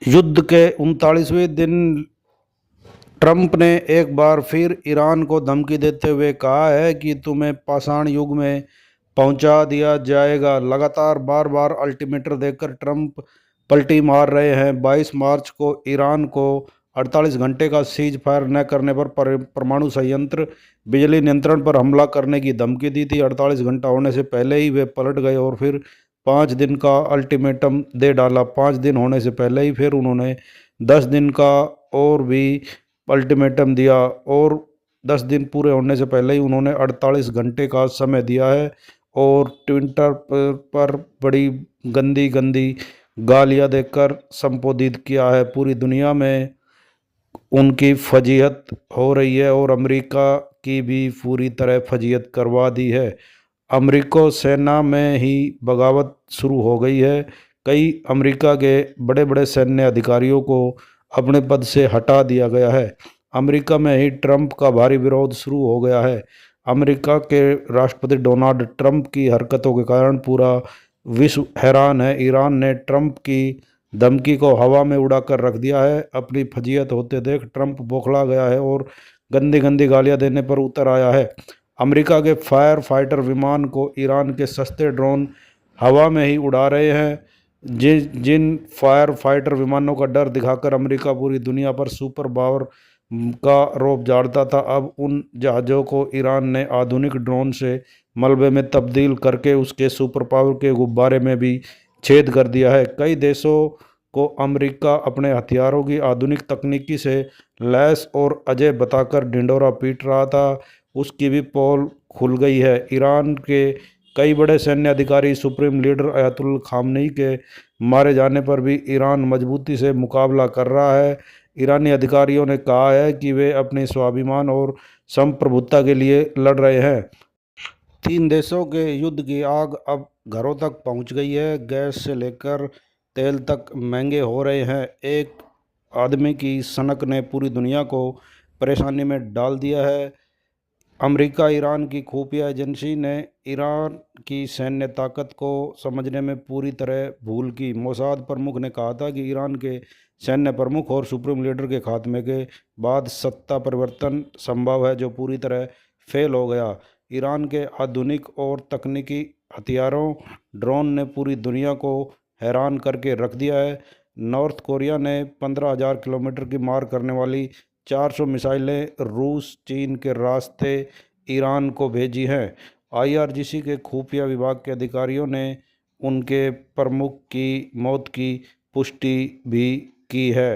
युद्ध के 39वें दिन ट्रंप ने एक बार फिर ईरान को धमकी देते हुए कहा है कि तुम्हें पाषाण युग में पहुंचा दिया जाएगा। लगातार बार बार अल्टीमेटम देकर ट्रंप पलटी मार रहे हैं। 22 मार्च को ईरान को 48 घंटे का सीज फायर न करने पर परमाणु संयंत्र बिजली नियंत्रण पर हमला करने की धमकी दी थी। 48 घंटा होने से पहले ही वे पलट गए और फिर 5 दिन का अल्टीमेटम दे डाला। 5 दिन होने से पहले ही फिर उन्होंने 10 दिन का और भी अल्टीमेटम दिया और 10 दिन पूरे होने से पहले ही उन्होंने 48 घंटे का समय दिया है और ट्विटर पर बड़ी गंदी गंदी गालियां देकर संबोधित किया है। पूरी दुनिया में उनकी फजीहत हो रही है और अमेरिका की भी पूरी तरह फजीहत करवा दी है। अमेरिका सेना में ही बगावत शुरू हो गई है। कई अमेरिका के बड़े बड़े सैन्य अधिकारियों को अपने पद से हटा दिया गया है। अमेरिका में ही ट्रंप का भारी विरोध शुरू हो गया है। अमेरिका के राष्ट्रपति डोनाल्ड ट्रंप की हरकतों के कारण पूरा विश्व हैरान है। ईरान ने ट्रंप की धमकी को हवा में उड़ाकर रख दिया है। अपनी फजीहत होते देख ट्रंप बौखला गया है और गंदी गंदी गालियां देने पर उतर आया है। अमेरिका के फायर फाइटर विमान को ईरान के सस्ते ड्रोन हवा में ही उड़ा रहे हैं। जिन फायर फाइटर विमानों का डर दिखाकर अमेरिका पूरी दुनिया पर सुपर पावर का रौब झाड़ता था, अब उन जहाज़ों को ईरान ने आधुनिक ड्रोन से मलबे में तब्दील करके उसके सुपर पावर के गुब्बारे में भी छेद कर दिया है। कई देशों को अमेरिका अपने हथियारों की आधुनिक तकनीकी से लैस और अजय बताकर ढिंढोरा पीट रहा था, उसकी भी पोल खुल गई है। ईरान के कई बड़े सैन्य अधिकारी, सुप्रीम लीडर अयातुल्ला खामनेई के मारे जाने पर भी ईरान मजबूती से मुकाबला कर रहा है। ईरानी अधिकारियों ने कहा है कि वे अपने स्वाभिमान और संप्रभुता के लिए लड़ रहे हैं। 3 देशों के युद्ध की आग अब घरों तक पहुंच गई है। गैस से लेकर तेल तक महंगे हो रहे हैं। एक आदमी की सनक ने पूरी दुनिया को परेशानी में डाल दिया है। अमेरिका ईरान की खुफिया एजेंसी ने ईरान की सैन्य ताकत को समझने में पूरी तरह भूल की। मोसाद प्रमुख ने कहा था कि ईरान के सैन्य प्रमुख और सुप्रीम लीडर के खात्मे के बाद सत्ता परिवर्तन संभव है, जो पूरी तरह फेल हो गया। ईरान के आधुनिक और तकनीकी हथियारों ड्रोन ने पूरी दुनिया को हैरान करके रख दिया है। नॉर्थ कोरिया ने 15,000 किलोमीटर की मार करने वाली 400 मिसाइलें रूस चीन के रास्ते ईरान को भेजी हैं। आईआरजीसी के खुफिया विभाग के अधिकारियों ने उनके प्रमुख की मौत की पुष्टि भी की है।